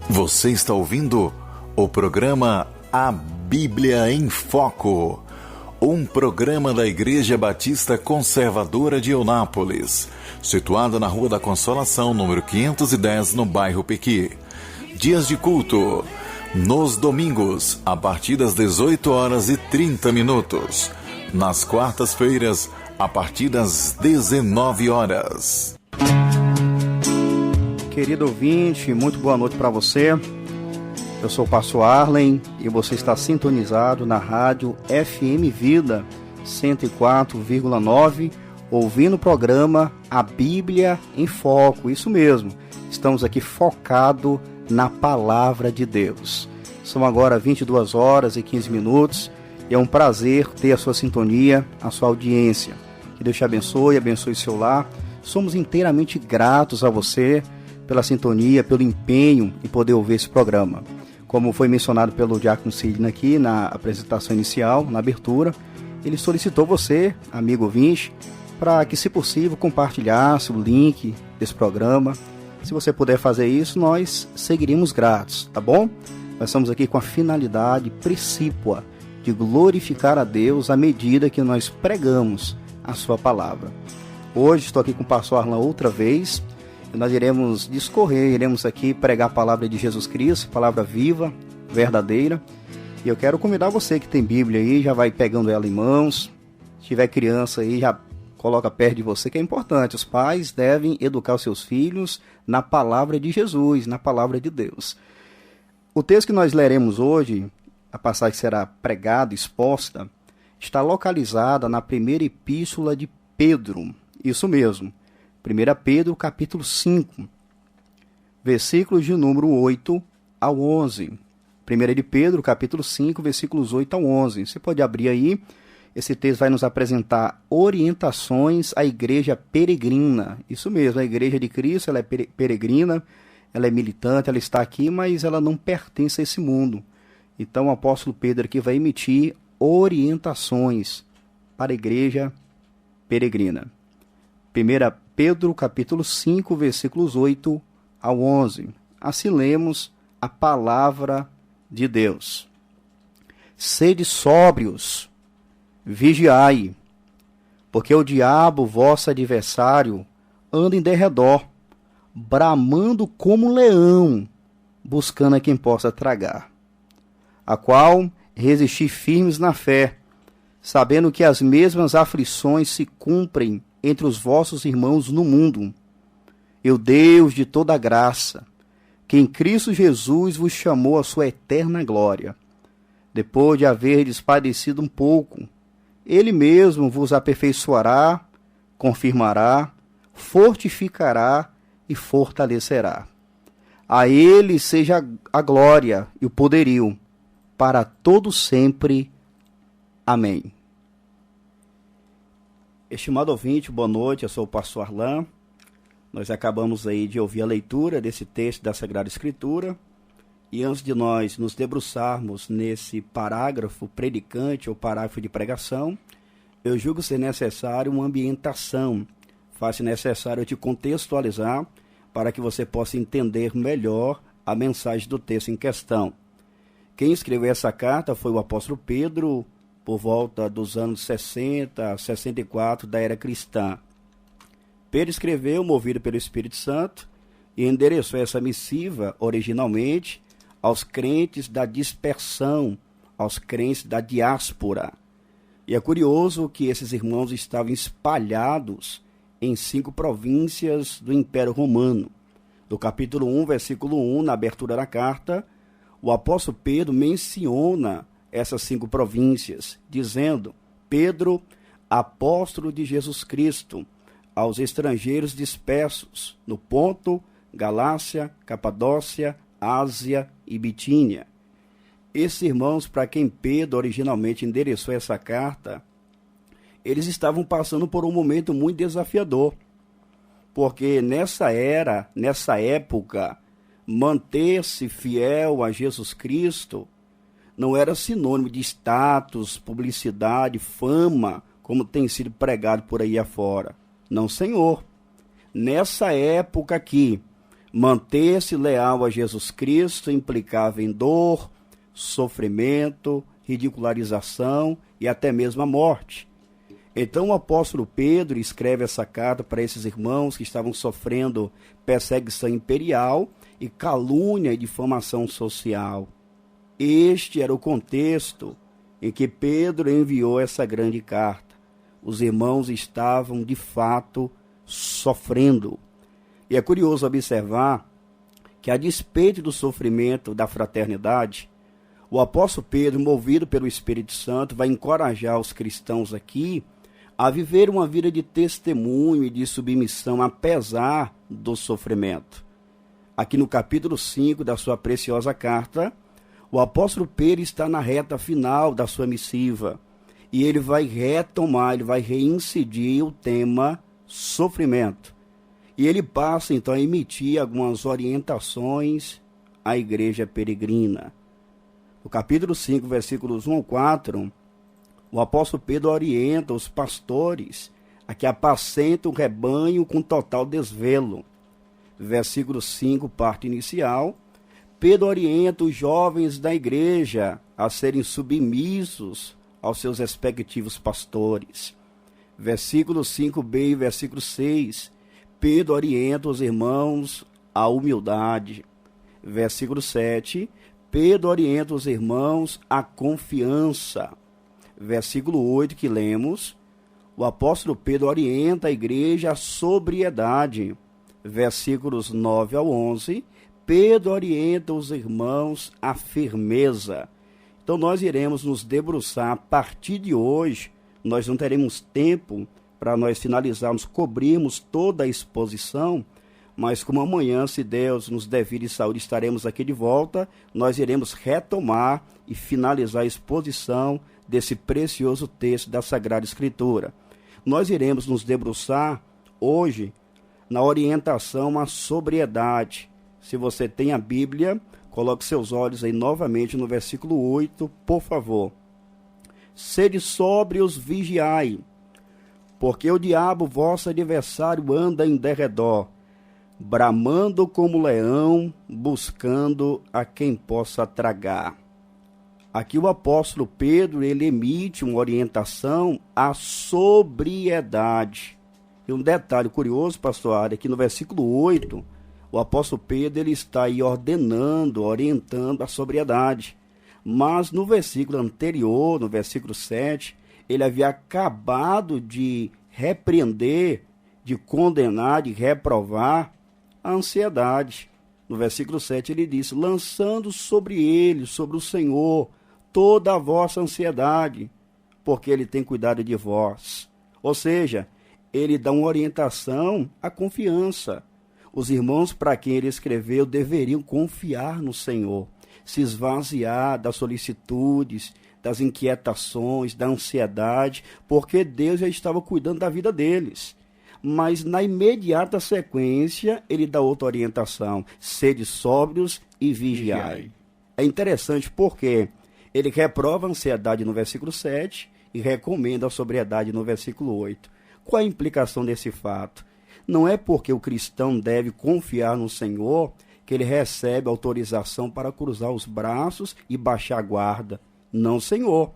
Você está ouvindo o programa A Bíblia em Foco, um programa da Igreja Batista Conservadora de Eunápolis, situada na Rua da Consolação, número 510, no bairro Pequi. Dias de culto, nos domingos, a partir das 18h30. Nas quartas-feiras, a partir das 19h. Querido ouvinte, muito boa noite para você. Eu sou o pastor Arlen e você está sintonizado na rádio FM Vida 104,9, ouvindo o programa A Bíblia em Foco. Isso mesmo, estamos aqui focados na Palavra de Deus. São agora 22h15 e é um prazer ter a sua sintonia, a sua audiência. Que Deus te abençoe, abençoe seu lar. Somos inteiramente gratos a você pela sintonia, pelo empenho em poder ouvir esse programa. Como foi mencionado pelo Diácono Sidney aqui na apresentação inicial, na abertura, ele solicitou você, amigo ouvinte, para que, se possível, compartilhasse o link desse programa. Se você puder fazer isso, nós seguiríamos gratos, tá bom? Nós estamos aqui com a finalidade precípua de glorificar a Deus à medida que nós pregamos a sua palavra. Hoje estou aqui com o pastor Arlan outra vez. Nós iremos discorrer, iremos aqui pregar a palavra de Jesus Cristo, palavra viva, verdadeira. E eu quero convidar você que tem Bíblia aí, já vai pegando ela em mãos. Se tiver criança aí, já coloca perto de você, que é importante. Os pais devem educar os seus filhos na palavra de Jesus, na palavra de Deus. O texto que nós leremos hoje, a passagem que será pregada, exposta, está localizada na primeira epístola de Pedro. Isso mesmo. 1 Pedro, capítulo 5, versículos de número 8 ao 11. 1 de Pedro, capítulo 5, versículos 8 ao 11. Você pode abrir aí. Esse texto vai nos apresentar orientações à igreja peregrina. Isso mesmo, a igreja de Cristo, ela é peregrina, ela é militante, ela está aqui, mas ela não pertence a esse mundo. Então o apóstolo Pedro aqui vai emitir orientações para a igreja peregrina. 1 Pedro, capítulo 5, versículos 8 ao 11. Assim lemos a palavra de Deus. Sede sóbrios, vigiai, porque o diabo, vosso adversário, anda em derredor, bramando como um leão, buscando a quem possa tragar. A qual resisti firmes na fé, sabendo que as mesmas aflições se cumprem entre os vossos irmãos no mundo. E o Deus de toda graça, que em Cristo Jesus vos chamou à sua eterna glória, depois de haverdes padecido um pouco, Ele mesmo vos aperfeiçoará, confirmará, fortificará e fortalecerá. A Ele seja a glória e o poderio, para todo sempre. Amém. Estimado ouvinte, boa noite, eu sou o pastor Arlan. Nós acabamos aí de ouvir a leitura desse texto da Sagrada Escritura. E antes de nós nos debruçarmos nesse parágrafo predicante ou parágrafo de pregação, eu julgo ser necessário uma ambientação. Faz necessário eu te contextualizar para que você possa entender melhor a mensagem do texto em questão. Quem escreveu essa carta foi o apóstolo Pedro, por volta dos anos 60 a 64 da era cristã. Pedro escreveu, movido pelo Espírito Santo, e endereçou essa missiva, originalmente, aos crentes da dispersão, aos crentes da diáspora. E é curioso que esses irmãos estavam espalhados em 5 províncias do Império Romano. No capítulo 1, versículo 1, na abertura da carta, o apóstolo Pedro menciona essas 5 províncias, dizendo: Pedro, apóstolo de Jesus Cristo, aos estrangeiros dispersos no Ponto, Galácia, Capadócia, Ásia e Bitínia. Esses irmãos, para quem Pedro originalmente endereçou essa carta, eles estavam passando por um momento muito desafiador, porque nessa época, manter-se fiel a Jesus Cristo não era sinônimo de status, publicidade, fama, como tem sido pregado por aí afora. Não, senhor. Nessa época aqui, Manter-se leal a Jesus Cristo implicava em dor, sofrimento, ridicularização e até mesmo a morte. Então o apóstolo Pedro escreve essa carta para esses irmãos que estavam sofrendo perseguição imperial e calúnia e difamação social. Este era o contexto em que Pedro enviou essa grande carta. Os irmãos estavam, de fato, sofrendo. E é curioso observar que, a despeito do sofrimento da fraternidade, o apóstolo Pedro, movido pelo Espírito Santo, vai encorajar os cristãos aqui a viver uma vida de testemunho e de submissão, apesar do sofrimento. Aqui no capítulo 5 da sua preciosa carta, o apóstolo Pedro está na reta final da sua missiva e ele vai retomar, ele vai reincidir o tema sofrimento. E ele passa então a emitir algumas orientações à igreja peregrina. No capítulo 5, versículos 1 ao 4, o apóstolo Pedro orienta os pastores a que apacentem o rebanho com total desvelo. Versículo 5, parte inicial, Pedro orienta os jovens da igreja a serem submissos aos seus respectivos pastores. Versículo 5b e versículo 6, Pedro orienta os irmãos à humildade. Versículo 7, Pedro orienta os irmãos à confiança. Versículo 8 que lemos, o apóstolo Pedro orienta a igreja à sobriedade. Versículos 9 ao 11, Pedro orienta os irmãos à firmeza. Então nós iremos nos debruçar a partir de hoje. Nós não teremos tempo para nós finalizarmos, cobrirmos toda a exposição, mas como amanhã, se Deus nos der vida e saúde, estaremos aqui de volta, nós iremos retomar e finalizar a exposição desse precioso texto da Sagrada Escritura. Nós iremos nos debruçar hoje na orientação à sobriedade. Se você tem a Bíblia, coloque seus olhos aí novamente no versículo 8, por favor. Sede sóbrios, vigiai, porque o diabo, vosso adversário, anda em derredor, bramando como leão, buscando a quem possa tragar. Aqui o apóstolo Pedro, ele emite uma orientação à sobriedade. E um detalhe curioso, pastor Ari, aqui no versículo 8, o apóstolo Pedro, ele está aí ordenando, orientando a sobriedade. Mas no versículo anterior, no versículo 7, ele havia acabado de repreender, de condenar, de reprovar a ansiedade. No versículo 7 ele diz, lançando sobre ele, sobre o Senhor, toda a vossa ansiedade, porque ele tem cuidado de vós. Ou seja, ele dá uma orientação à confiança. Os irmãos para quem ele escreveu deveriam confiar no Senhor, se esvaziar das solicitudes, das inquietações, da ansiedade, porque Deus já estava cuidando da vida deles. Mas na imediata sequência, ele dá outra orientação, sede sóbrios e vigiai. É interessante porque ele reprova a ansiedade no versículo 7 e recomenda a sobriedade no versículo 8. Qual a implicação desse fato? Não é porque o cristão deve confiar no Senhor que ele recebe autorização para cruzar os braços e baixar a guarda. Não, Senhor.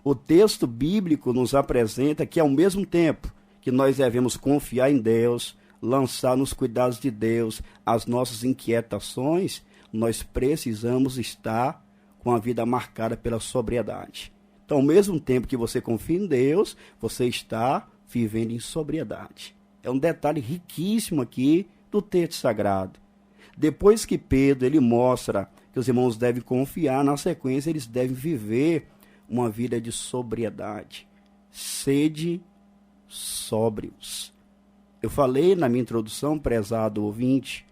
O texto bíblico nos apresenta que, ao mesmo tempo que nós devemos confiar em Deus, lançar nos cuidados de Deus as nossas inquietações, nós precisamos estar com a vida marcada pela sobriedade. Então, ao mesmo tempo que você confia em Deus, você está vivendo em sobriedade. É um detalhe riquíssimo aqui do texto sagrado. Depois que Pedro ele mostra que os irmãos devem confiar, na sequência eles devem viver uma vida de sobriedade. Sede sóbrios. Eu falei na minha introdução, prezado ouvinte,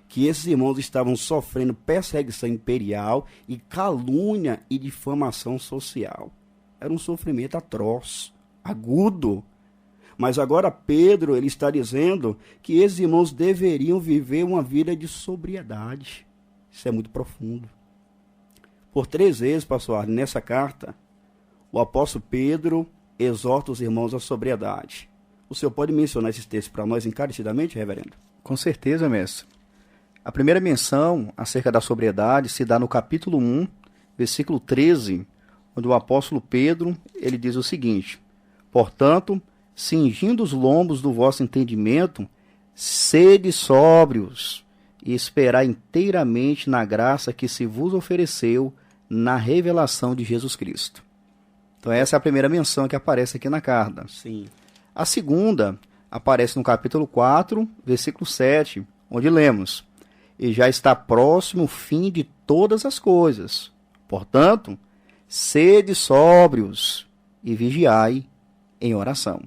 que esses irmãos estavam sofrendo perseguição imperial e calúnia e difamação social. Era um sofrimento atroz, agudo. Mas agora Pedro ele está dizendo que esses irmãos deveriam viver uma vida de sobriedade. Isso é muito profundo. Por 3 vezes, pastor, nessa carta, o apóstolo Pedro exorta os irmãos à sobriedade. O senhor pode mencionar esses textos para nós encarecidamente, reverendo? Com certeza, mestre. A primeira menção acerca da sobriedade se dá no capítulo 1, versículo 13, onde o apóstolo Pedro, ele diz o seguinte: portanto, cingindo os lombos do vosso entendimento, sede sóbrios e esperai inteiramente na graça que se vos ofereceu na revelação de Jesus Cristo. Então essa é a primeira menção que aparece aqui na carta. Sim. A segunda aparece no capítulo 4, versículo 7, onde lemos: e já está próximo o fim de todas as coisas. Portanto, sede sóbrios e vigiai em oração.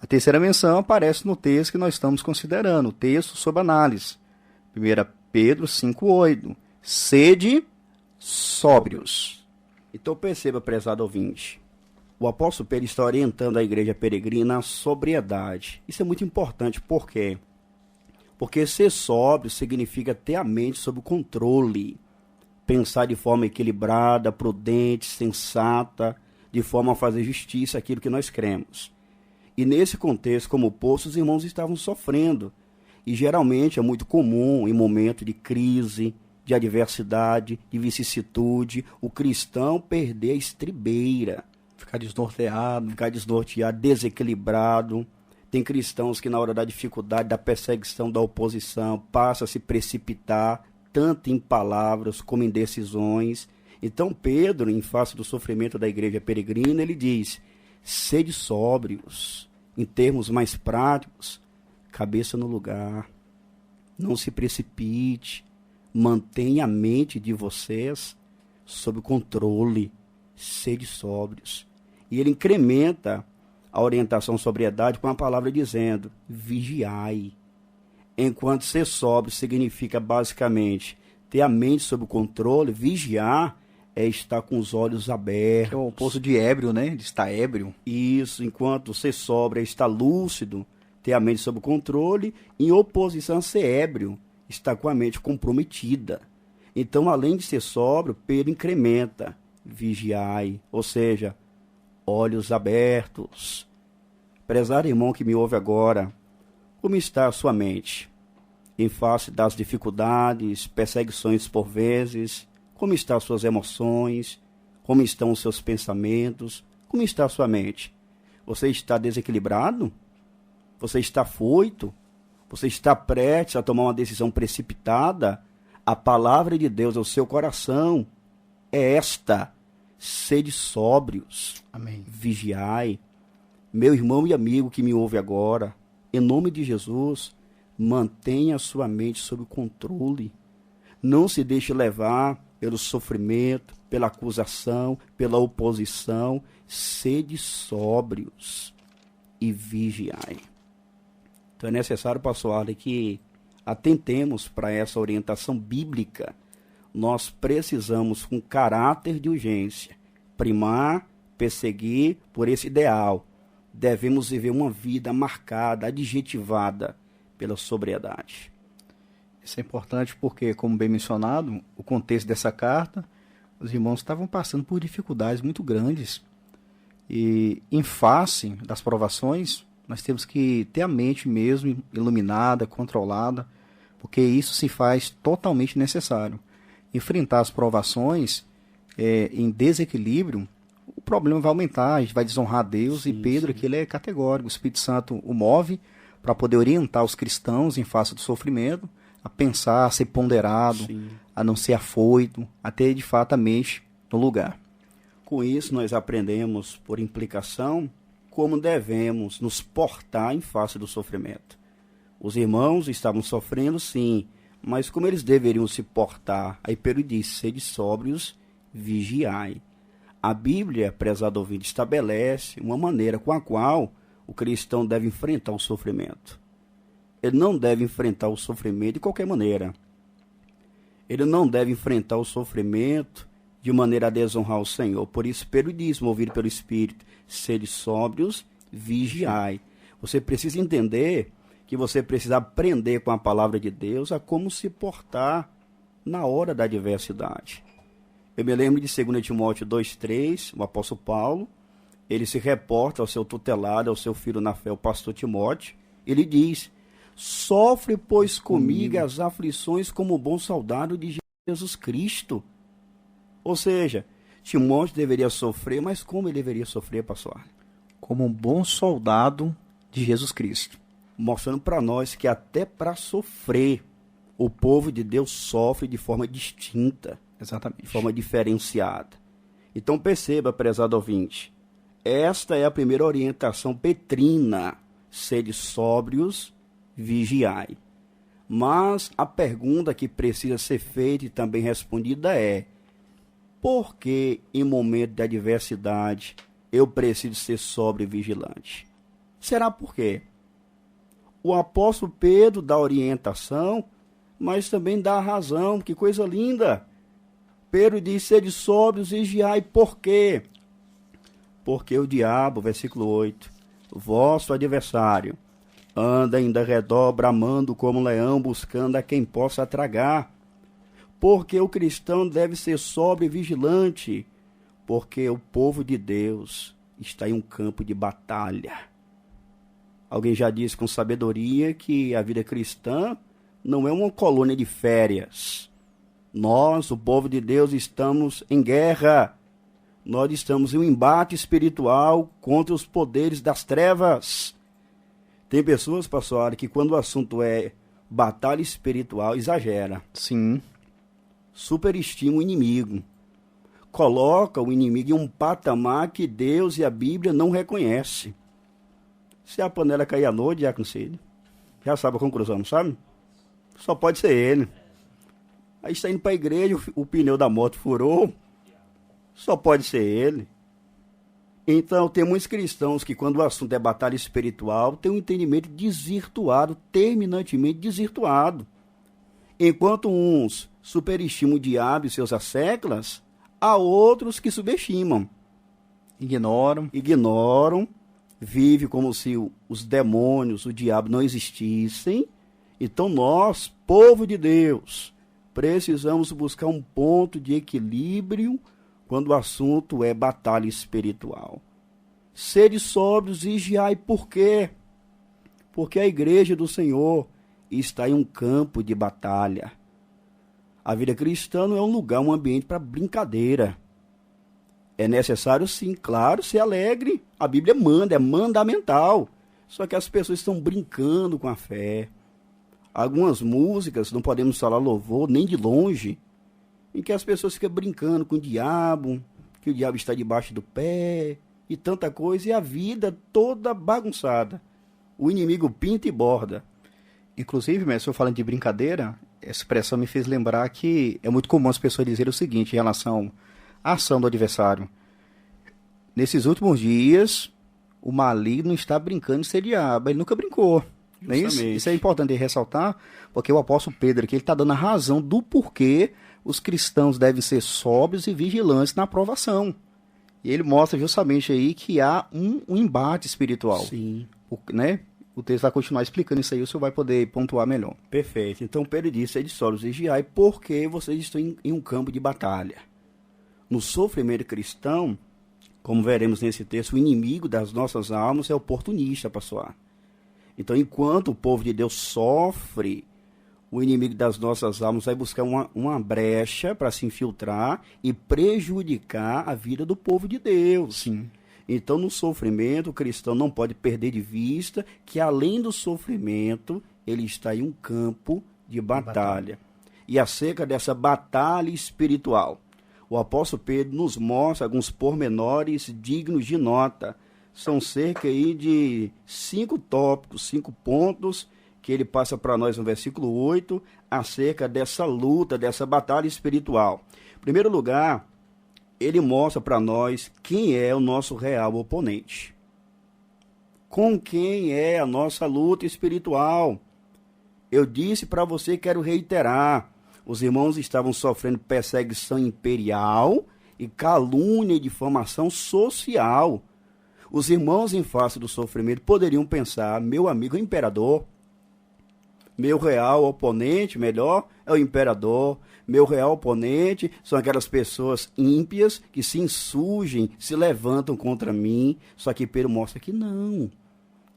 A terceira menção aparece no texto que nós estamos considerando, o texto sob análise. 1 Pedro 5,8. Sede sóbrios. Então perceba, prezado ouvinte, o apóstolo Pedro está orientando a igreja peregrina à sobriedade. Isso é muito importante, por quê? Porque ser sóbrio significa ter a mente sob controle, pensar de forma equilibrada, prudente, sensata, de forma a fazer justiça aquilo que nós cremos. E nesse contexto, como o poço, os irmãos estavam sofrendo. E geralmente é muito comum, em momento de crise, de adversidade, de vicissitude, o cristão perder a estribeira. Ficar desnorteado. Ficar desnorteado, desequilibrado. Tem cristãos que na hora da dificuldade, da perseguição, da oposição, passa a se precipitar, tanto em palavras como em decisões. Então Pedro, em face do sofrimento da igreja peregrina, ele diz: sede sóbrios, em termos mais práticos, cabeça no lugar, não se precipite, mantenha a mente de vocês sob controle, sede sóbrios. E ele incrementa a orientação sobriedade com a palavra dizendo: vigiai. Enquanto ser sóbrio significa basicamente ter a mente sob controle, vigiar é estar com os olhos abertos. É o oposto de ébrio, né? De estar ébrio. Isso, enquanto ser sóbrio é estar lúcido, ter a mente sob controle, em oposição a ser ébrio, estar com a mente comprometida. Então, além de ser sóbrio, Pedro incrementa: vigiai, ou seja, olhos abertos. Prezado irmão que me ouve agora, como está a sua mente? Em face das dificuldades, perseguições por vezes, como estão as suas emoções? Como estão os seus pensamentos? Como está a sua mente? Você está desequilibrado? Você está afoito? Você está prestes a tomar uma decisão precipitada? A palavra de Deus ao seu coração é esta: sede sóbrios. Amém. Vigiai. Meu irmão e amigo que me ouve agora, em nome de Jesus, mantenha a sua mente sob controle. Não se deixe levar pelo sofrimento, pela acusação, pela oposição. Sede sóbrios e vigiai. Então é necessário, pastor Arley, que atentemos para essa orientação bíblica. Nós precisamos, com caráter de urgência, primar, perseguir por esse ideal. Devemos viver uma vida marcada, adjetivada pela sobriedade. Isso é importante porque, como bem mencionado, o contexto dessa carta, os irmãos estavam passando por dificuldades muito grandes. E, em face das provações, nós temos que ter a mente mesmo iluminada, controlada, porque isso se faz totalmente necessário. Enfrentar as provações em desequilíbrio, o problema vai aumentar, a gente vai desonrar Deus. Sim, e Pedro aqui ele é categórico, o Espírito Santo o move para poder orientar os cristãos em face do sofrimento, a pensar, a ser ponderado, sim, a não ser afoito, a ter de fato a mente no lugar. Com isso nós aprendemos, por implicação, como devemos nos portar em face do sofrimento. Os irmãos estavam sofrendo, sim, mas como eles deveriam se portar? Aí Pedro diz: sede sóbrios, vigiai. A Bíblia, prezado ouvinte, estabelece uma maneira com a qual o cristão deve enfrentar o sofrimento. Ele não deve enfrentar o sofrimento de qualquer maneira. Ele não deve enfrentar o sofrimento de maneira a desonrar o Senhor. Por isso Pedro diz, movido pelo Espírito: sede sóbrios, vigiai. Você precisa entender que você precisa aprender com a palavra de Deus a como se portar na hora da adversidade. Eu me lembro de 2 Timóteo 2,3, o apóstolo Paulo, ele se reporta ao seu tutelado, ao seu filho na fé, o pastor Timóteo. Ele diz: Sofre, pois, comigo as aflições como bom soldado de Jesus Cristo. Ou seja, Timóteo deveria sofrer, mas como ele deveria sofrer, pastor? Como um bom soldado de Jesus Cristo. Mostrando para nós que até para sofrer, o povo de Deus sofre de forma distinta. Exatamente. De forma diferenciada. Então perceba, prezado ouvinte, esta é a primeira orientação petrina: sede sóbrios, vigiai. Mas a pergunta que precisa ser feita e também respondida é: por que em momento de adversidade eu preciso ser sóbrio e vigilante? Será por quê? O apóstolo Pedro dá orientação, mas também dá a razão. Que coisa linda! Pedro diz: sede sóbrios e vigiai. Por quê? Porque o diabo, versículo 8, vosso adversário, anda em derredor, bramando como um leão, buscando a quem possa tragar. Porque o cristão deve ser sóbrio e vigilante, porque o povo de Deus está em um campo de batalha. Alguém já disse com sabedoria que a vida cristã não é uma colônia de férias. Nós, o povo de Deus, estamos em guerra. Nós estamos em um embate espiritual contra os poderes das trevas. Tem pessoas, pastor, que quando o assunto é batalha espiritual, exagera. Sim. Superestima o inimigo. Coloca o inimigo em um patamar que Deus e a Bíblia não reconhecem. Se a panela cair à noite, Diácono Cid, já sabe a conclusão, não sabe? Só pode ser ele. Aí está indo para a igreja, o pneu da moto furou, só pode ser ele. Então, tem muitos cristãos que, quando o assunto é batalha espiritual, têm um entendimento desvirtuado, terminantemente desvirtuado. Enquanto uns superestimam o diabo e seus asseclas, há outros que subestimam. Ignoram, vivem como se os demônios, o diabo não existissem. Então nós, povo de Deus, precisamos buscar um ponto de equilíbrio quando o assunto é batalha espiritual. Sede sóbrios e vigiai. Por quê? Porque a igreja do Senhor está em um campo de batalha. A vida cristã não é um lugar, um ambiente para brincadeira. É necessário, sim, claro, ser alegre. A Bíblia manda, é mandamental. Só que as pessoas estão brincando com a fé. Algumas músicas, não podemos falar louvor nem de longe, em que as pessoas ficam brincando com o diabo, que o diabo está debaixo do pé, e tanta coisa, e a vida toda bagunçada. O inimigo pinta e borda. Inclusive, mestre, eu falando de brincadeira, essa expressão me fez lembrar que é muito comum as pessoas dizerem o seguinte em relação à ação do adversário. Nesses últimos dias, o maligno está brincando de ser diabo. Ele nunca brincou. Não é isso? Isso é importante ressaltar, porque o apóstolo Pedro aqui está dando a razão do porquê os cristãos devem ser sóbrios e vigilantes na aprovação. E ele mostra justamente aí que há um embate espiritual. Sim. Né? O texto vai continuar explicando isso aí, o senhor vai poder pontuar melhor. Perfeito. Então Pedro disse: sede sóbrios e vigiai, porque vocês estão em um campo de batalha. No sofrimento cristão, como veremos nesse texto, o inimigo das nossas almas é oportunista, pastor. Então, enquanto o povo de Deus sofre, o inimigo das nossas almas vai buscar uma brecha para se infiltrar e prejudicar a vida do povo de Deus. Sim. Então, no sofrimento, o cristão não pode perder de vista que, além do sofrimento, ele está em um campo de batalha. E acerca dessa batalha espiritual, o apóstolo Pedro nos mostra alguns pormenores dignos de nota. São cerca aí de 5 tópicos, 5 pontos que ele passa para nós no versículo 8, acerca dessa luta, dessa batalha espiritual. Em primeiro lugar, ele mostra para nós quem é o nosso real oponente. Com quem é a nossa luta espiritual? Eu disse para você, quero reiterar, os irmãos estavam sofrendo perseguição imperial e calúnia e difamação social. Os irmãos, em face do sofrimento, poderiam pensar: meu amigo é o imperador, meu real oponente, melhor, é o imperador, meu real oponente são aquelas pessoas ímpias que se insurgem, se levantam contra mim. Só que Pedro mostra que não.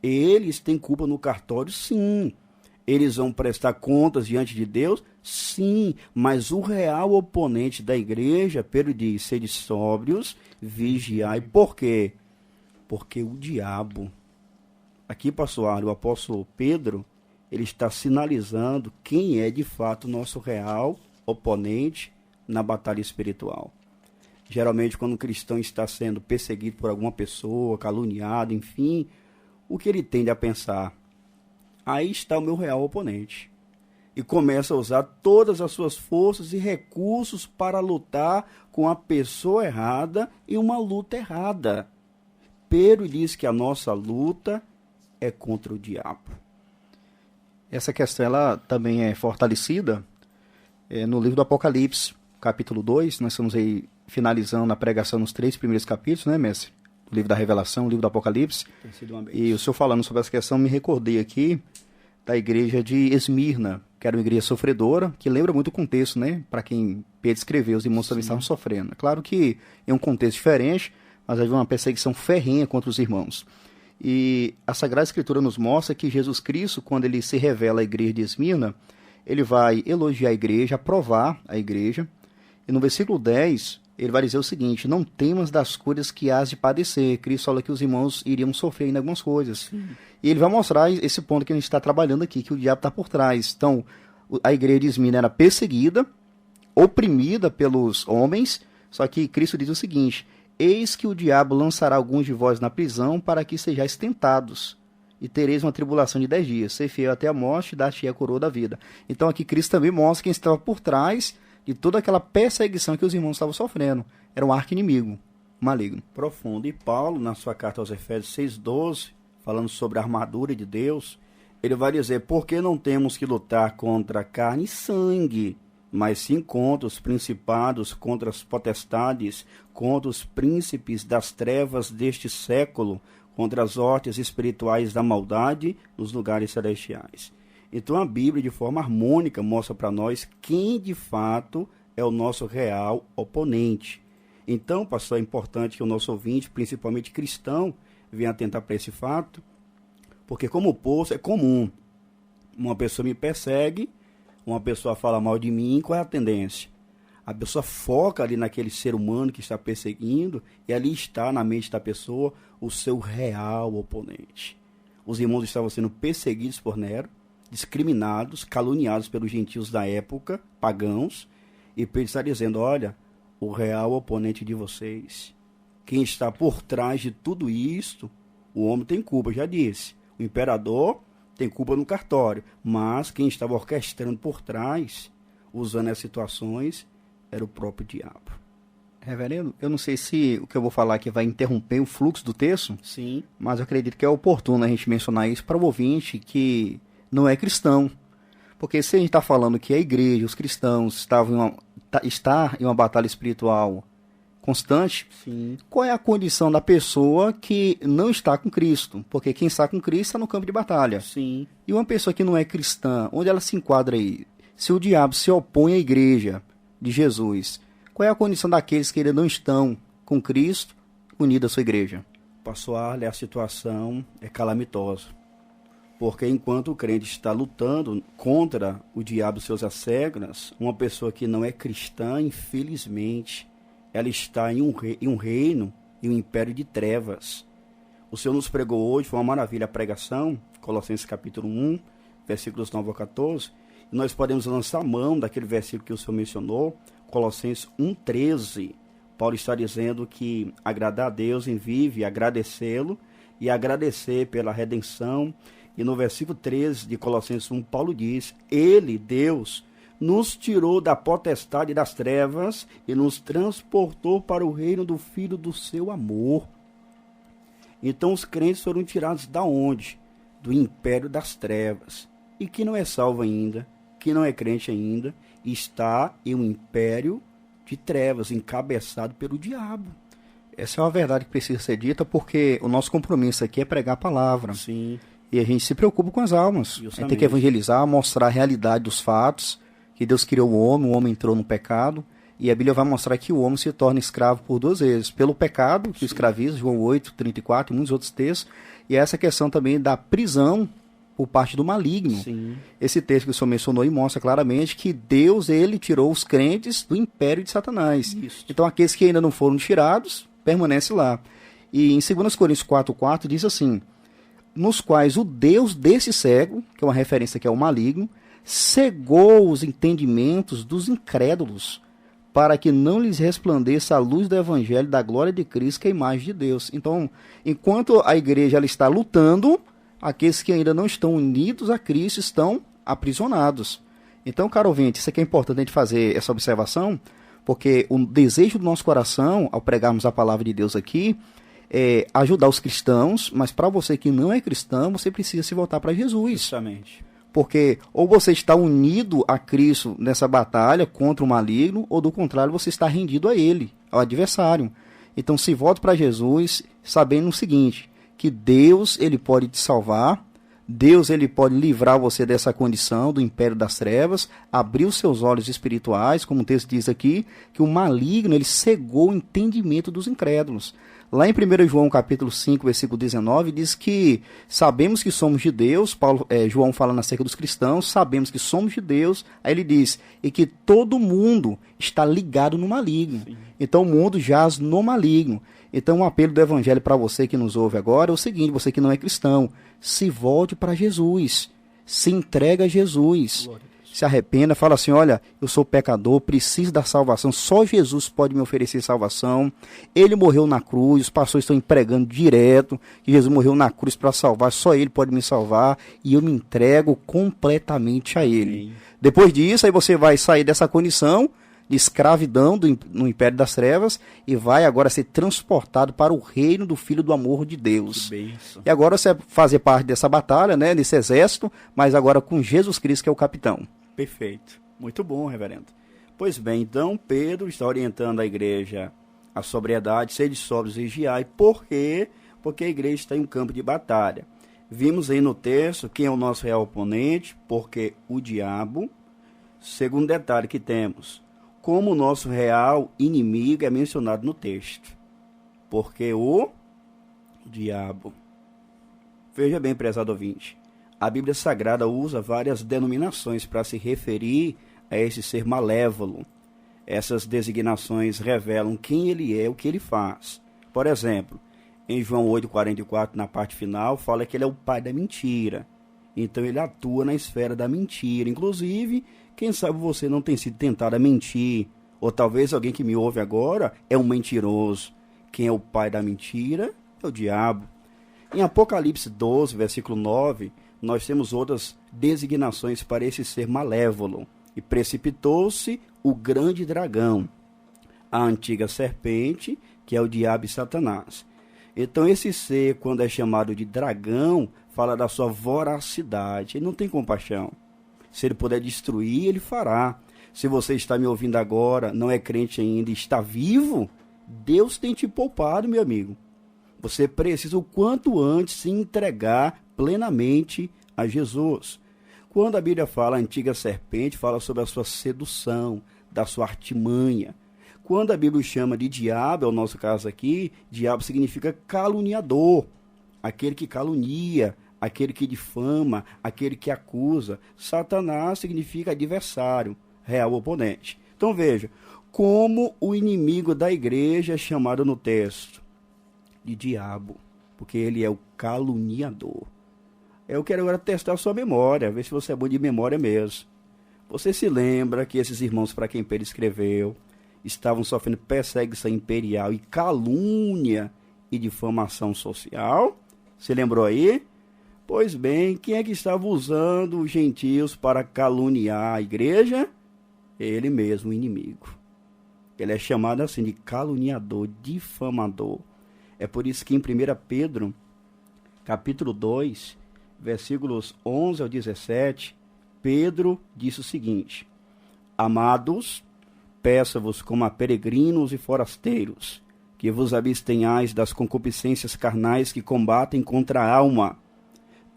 Eles têm culpa no cartório, sim. Eles vão prestar contas diante de Deus? Sim, mas o real oponente da igreja, Pedro diz, sede sóbrios, vigiai. Por quê? Porque o diabo, aqui, pastor, o apóstolo Pedro, ele está sinalizando quem é de fato o nosso real oponente na batalha espiritual. Geralmente, quando um cristão está sendo perseguido por alguma pessoa, caluniado, enfim, o que ele tende a pensar? Aí está o meu real oponente. E começa a usar todas as suas forças e recursos para lutar com a pessoa errada em uma luta errada. Pedro diz que a nossa luta é contra o diabo. Essa questão ela também é fortalecida no livro do Apocalipse, capítulo 2. Nós estamos aí finalizando a pregação nos 3 primeiros capítulos, né, mestre? O livro da Revelação, o livro do Apocalipse. Tem sido uma E o senhor falando sobre essa questão, me recordei aqui da igreja de Esmirna, que era uma igreja sofredora, que lembra muito o contexto, né? Para quem Pedro escreveu, os irmãos também estavam sofrendo. Claro que é um contexto diferente, mas havia uma perseguição ferrenha contra os irmãos. E a Sagrada Escritura nos mostra que Jesus Cristo, quando ele se revela à igreja de Esmirna, ele vai elogiar a igreja, aprovar a igreja. E no versículo 10, ele vai dizer o seguinte: não temas das coisas que hás de padecer. Cristo fala que os irmãos iriam sofrer ainda algumas coisas. Sim. E ele vai mostrar esse ponto que a gente está trabalhando aqui, que o diabo está por trás. Então, a igreja de Esmirna era perseguida, oprimida pelos homens, só que Cristo diz o seguinte: eis que o diabo lançará alguns de vós na prisão para que sejais tentados, e tereis uma tribulação de 10 dias. Ser fiel até a morte, dar-te a coroa da vida. Então aqui Cristo também mostra quem estava por trás de toda aquela perseguição que os irmãos estavam sofrendo. Era um arqui-inimigo maligno. Profundo. E Paulo, na sua carta aos Efésios 6,12, falando sobre a armadura de Deus, ele vai dizer: porque não temos que lutar contra carne e sangue, mas sim contra os principados, contra as potestades, contra os príncipes das trevas deste século, contra as hostes espirituais da maldade nos lugares celestiais. Então a Bíblia, de forma harmônica, mostra para nós quem de fato é o nosso real oponente. Então, pastor, é importante que o nosso ouvinte, principalmente cristão, venha atentar para esse fato, porque como poço é comum. Uma pessoa me persegue, uma pessoa fala mal de mim, qual é a tendência? A pessoa foca ali naquele ser humano que está perseguindo, e ali está na mente da pessoa o seu real oponente. Os irmãos estavam sendo perseguidos por Nero, discriminados, caluniados pelos gentios da época, pagãos, e Pedro está dizendo: olha, o real oponente de vocês, quem está por trás de tudo isto, o homem tem culpa, já disse. O imperador tem culpa no cartório, mas quem estava orquestrando por trás, usando as situações, era o próprio diabo. Reverendo, eu não sei se o que eu vou falar aqui vai interromper o fluxo do texto. Sim. Mas eu acredito que é oportuno a gente mencionar isso para o ouvinte que não é cristão. Porque se a gente está falando que a igreja, os cristãos, está em uma batalha espiritual constante, sim, qual é a condição da pessoa que não está com Cristo? Porque quem está com Cristo está no campo de batalha. Sim. E uma pessoa que não é cristã, onde ela se enquadra aí? Se o diabo se opõe à igreja de Jesus, qual é a condição daqueles que ainda não estão com Cristo unidos à sua igreja? Pastor Arley, a situação é calamitosa. Porque enquanto o crente está lutando contra o diabo e seus asséganas, uma pessoa que não é cristã, infelizmente, ela está em um reino, em um império de trevas. O Senhor nos pregou hoje, foi uma maravilha a pregação, Colossenses capítulo 1, versículos 9 a 14, e nós podemos lançar mão daquele versículo que o Senhor mencionou, Colossenses 1,13. Paulo está dizendo que agradar a Deus em vive, agradecê-lo e agradecer pela redenção. E no versículo 13 de Colossenses 1, Paulo diz: ele, Deus, nos tirou da potestade das trevas e nos transportou para o reino do Filho do seu amor. Então os crentes foram tirados da onde? Do império das trevas. E que não é salvo ainda, que não é crente ainda, está em um império de trevas, encabeçado pelo diabo. Essa é uma verdade que precisa ser dita, porque o nosso compromisso aqui é pregar a palavra. Sim. E a gente se preocupa com as almas. A gente tem que evangelizar, mostrar a realidade dos fatos, que Deus criou o homem entrou no pecado, e a Bíblia vai mostrar que o homem se torna escravo por 2 vezes. Pelo pecado, que escraviza, João 8, 34 e muitos outros textos, e essa questão também da prisão por parte do maligno. Sim. Esse texto que o senhor mencionou aí mostra claramente que Deus, ele tirou os crentes do império de Satanás. Isso. Então aqueles que ainda não foram tirados, permanecem lá. E em 2 Coríntios 4,4 diz assim: nos quais o Deus desse século, que é uma referência aqui ao maligno, cegou os entendimentos dos incrédulos, para que não lhes resplandeça a luz do evangelho da glória de Cristo, que é a imagem de Deus. Então, enquanto a igreja ela está lutando, aqueles que ainda não estão unidos a Cristo estão aprisionados. Então, caro ouvinte, isso aqui é importante a gente fazer essa observação, porque o desejo do nosso coração, ao pregarmos a palavra de Deus aqui, é ajudar os cristãos, mas para você que não é cristão, você precisa se voltar para Jesus. Justamente. Porque ou você está unido a Cristo nessa batalha contra o maligno, ou do contrário, você está rendido a ele, ao adversário. Então se volte para Jesus, sabendo o seguinte, que Deus ele pode te salvar, Deus ele pode livrar você dessa condição do império das trevas, abrir os seus olhos espirituais, como o texto diz aqui, que o maligno ele cegou o entendimento dos incrédulos. Lá em 1 João capítulo 5, versículo 19, diz que sabemos que somos de Deus, João fala acerca dos cristãos, sabemos que somos de Deus, aí ele diz, e que todo mundo está ligado no maligno. Sim. Então o mundo jaz no maligno. Então o apelo do evangelho para você que nos ouve agora é o seguinte, você que não é cristão, se volte para Jesus, se entrega a Jesus. Glória. Se arrependa, fala assim, olha, eu sou pecador, preciso da salvação, só Jesus pode me oferecer salvação. Ele morreu na cruz, os pastores estão pregando direto, que Jesus morreu na cruz para salvar, só Ele pode me salvar, e eu me entrego completamente a Ele. Sim. Depois disso, aí você vai sair dessa condição de escravidão no império das trevas e vai agora ser transportado para o reino do Filho do amor de Deus. E agora você vai fazer parte dessa batalha, né, desse exército, mas agora com Jesus Cristo, que é o capitão. Perfeito. Muito bom, reverendo. Pois bem, então Pedro está orientando a igreja a sobriedade, sede sóbrios e vigiai. Por quê? Porque a igreja está em um campo de batalha. Vimos aí no texto quem é o nosso real oponente, porque o diabo. Segundo detalhe que temos, como o nosso real inimigo é mencionado no texto. Porque o diabo. Veja bem, prezado ouvinte. A Bíblia Sagrada usa várias denominações para se referir a esse ser malévolo. Essas designações revelam quem ele é, o que ele faz. Por exemplo, em João 8,44, na parte final, fala que ele é o pai da mentira. Então ele atua na esfera da mentira. Inclusive, quem sabe você não tem sido tentado a mentir, ou talvez alguém que me ouve agora é um mentiroso. Quem é o pai da mentira é o diabo. Em Apocalipse 12, versículo 9, nós temos outras designações para esse ser malévolo. E precipitou-se o grande dragão, a antiga serpente, que é o diabo e Satanás. Então esse ser, quando é chamado de dragão, fala da sua voracidade. Ele não tem compaixão. Se ele puder destruir, ele fará. Se você está me ouvindo agora, não é crente ainda e está vivo, Deus tem te poupado, meu amigo. Você precisa o quanto antes se entregar plenamente a Jesus. Quando a Bíblia fala antiga serpente, fala sobre a sua sedução, da sua artimanha. Quando a Bíblia chama de diabo, é o nosso caso aqui, diabo significa caluniador, aquele que calunia, aquele que difama, aquele que acusa. Satanás significa adversário, real oponente. Então veja, como o inimigo da igreja é chamado no texto de diabo, porque ele é o caluniador. Eu quero agora testar a sua memória, ver se você é bom de memória mesmo. Você se lembra que esses irmãos para quem Pedro escreveu estavam sofrendo perseguição imperial e calúnia e difamação social? Se lembrou aí? Pois bem, quem é que estava usando os gentios para caluniar a igreja? Ele mesmo, o inimigo. Ele é chamado assim de caluniador, difamador. É por isso que em 1 Pedro, capítulo 2, versículos 11 ao 17, Pedro disse o seguinte: Amados, peço-vos como a peregrinos e forasteiros, que vos abstenhais das concupiscências carnais que combatem contra a alma,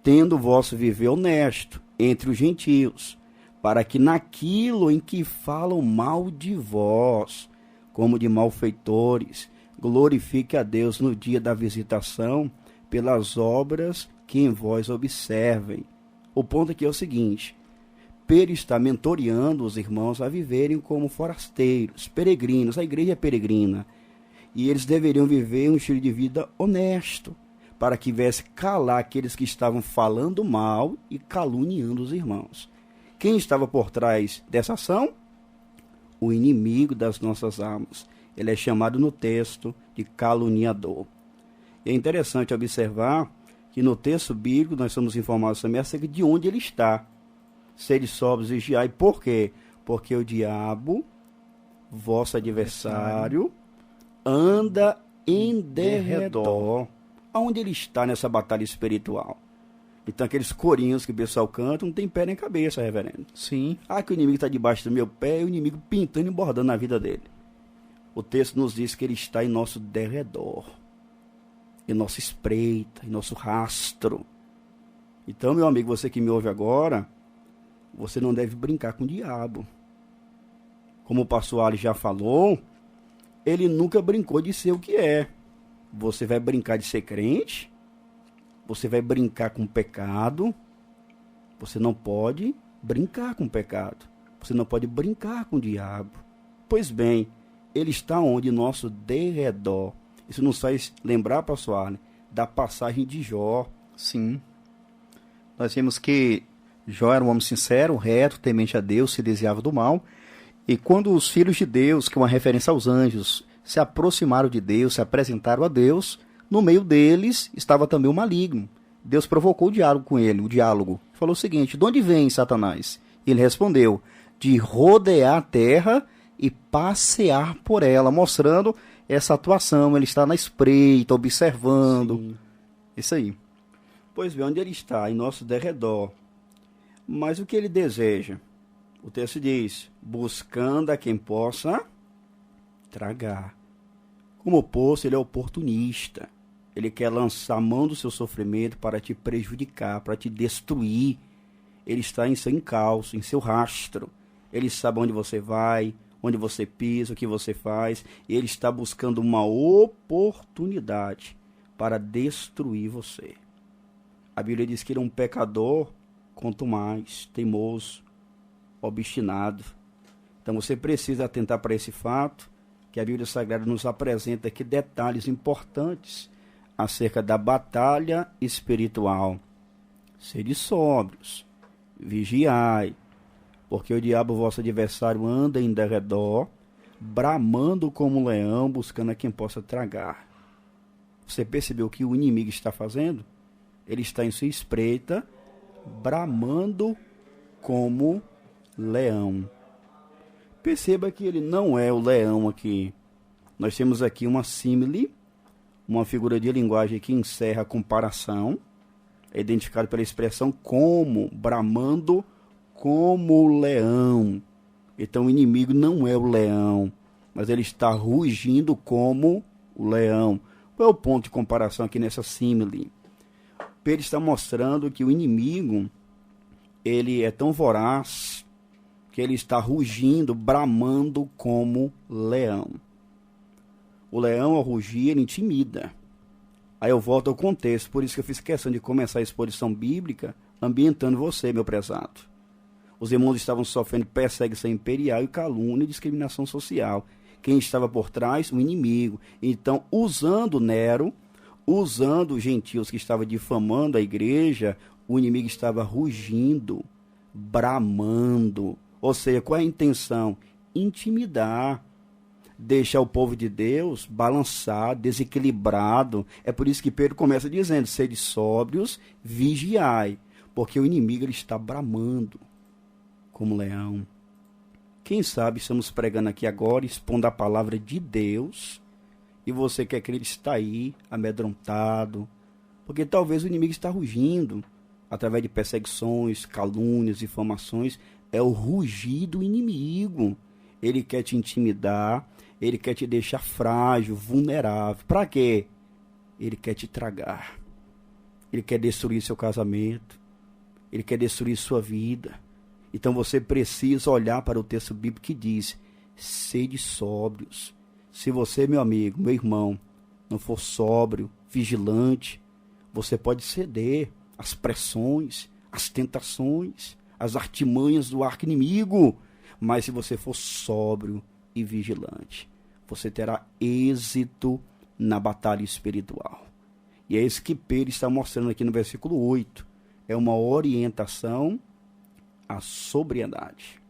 tendo o vosso viver honesto entre os gentios, para que naquilo em que falam mal de vós, como de malfeitores, glorifique a Deus no dia da visitação, pelas obras que em vós observem, O ponto aqui é o seguinte: Pedro está mentoreando os irmãos a viverem como forasteiros, peregrinos. A igreja é peregrina. E eles deveriam viver um estilo de vida honesto, para que viesse calar aqueles que estavam falando mal e caluniando os irmãos. Quem estava por trás dessa ação? O inimigo das nossas almas. Ele é chamado no texto de caluniador. E é interessante observar que no texto bíblico nós somos informados também acerca de onde ele está. Sede sóbrios e vigiai. Por quê? Porque o diabo, vosso adversário, anda em derredor. Aonde ele está nessa batalha espiritual? Então aqueles corinhos que o pessoal canta não tem pé nem cabeça, reverendo. Sim. Que o inimigo está debaixo do meu pé e o inimigo pintando e bordando na vida dele. O texto nos diz que ele está em nosso derredor, em nossa espreita, em nosso rastro. Então, meu amigo, você que me ouve agora, você não deve brincar com o diabo. Como o pastor Ali já falou, ele nunca brincou de ser o que é. Você vai brincar de ser crente, você vai brincar com o pecado, você não pode brincar com o pecado, você não pode brincar com o diabo. Pois bem, ele está onde? Nosso derredor. Isso nos faz lembrar, pastor Arne, da passagem de Jó. Sim. Nós vimos que Jó era um homem sincero, reto, temente a Deus, se desviava do mal. E quando os filhos de Deus, que é uma referência aos anjos, se aproximaram de Deus, se apresentaram a Deus, no meio deles estava também o maligno. Deus provocou o diálogo com ele, Falou o seguinte: de onde vem, Satanás? Ele respondeu: de rodear a terra e passear por ela, mostrando essa atuação. Ele está na espreita, observando. Sim. Isso aí. Pois bem, onde ele está? Em nosso derredor. Mas o que ele deseja? O texto diz: buscando a quem possa tragar. Como oposto, ele é oportunista. Ele quer lançar a mão do seu sofrimento para te prejudicar, para te destruir. Ele está em seu encalço, em seu rastro. Ele sabe onde você vai, onde você pisa, o que você faz. E ele está buscando uma oportunidade para destruir você. A Bíblia diz que ele é um pecador, quanto mais teimoso, obstinado. Então você precisa atentar para esse fato, que a Bíblia Sagrada nos apresenta aqui detalhes importantes acerca da batalha espiritual. Sede sóbrios, vigiai, porque o diabo, vosso adversário, anda em derredor, bramando como um leão, buscando a quem possa tragar. Você percebeu o que o inimigo está fazendo? Ele está em sua espreita, bramando como leão. Perceba que ele não é o leão aqui. Nós temos aqui uma símile, uma figura de linguagem que encerra a comparação. É identificado pela expressão como, bramando como leão. Então o inimigo não é o leão, mas ele está rugindo como o leão. Qual é o ponto de comparação aqui nessa símile? Pedro está mostrando que o inimigo, ele é tão voraz que ele está rugindo, bramando como leão. O leão, ao rugir, ele intimida. Aí eu volto ao contexto, por isso que eu fiz questão de começar a exposição bíblica ambientando você, meu prezado. Os irmãos estavam sofrendo perseguição imperial e calúnia e discriminação social. Quem estava por trás? O inimigo. Então, usando Nero, usando os gentios que estavam difamando a igreja, o inimigo estava rugindo, bramando. Ou seja, qual é a intenção? Intimidar, deixar o povo de Deus balançado, desequilibrado. É por isso que Pedro começa dizendo: sede sóbrios, vigiai, porque o inimigo ele está bramando como leão. Quem sabe estamos pregando aqui agora, expondo a palavra de Deus, e você que é crente está aí, amedrontado, porque talvez o inimigo está rugindo, através de perseguições, calúnias, difamações. É o rugir do inimigo. Ele quer te intimidar, ele quer te deixar frágil, vulnerável. Para quê? Ele quer te tragar. Ele quer destruir seu casamento. Ele quer destruir sua vida. Então você precisa olhar para o texto bíblico que diz: sede sóbrios. Se você, meu amigo, meu irmão, não for sóbrio, vigilante, você pode ceder às pressões, as tentações, as artimanhas do arqui-inimigo. Mas se você for sóbrio e vigilante, você terá êxito na batalha espiritual. E é isso que Pedro está mostrando aqui no versículo 8. É uma orientação à sobriedade.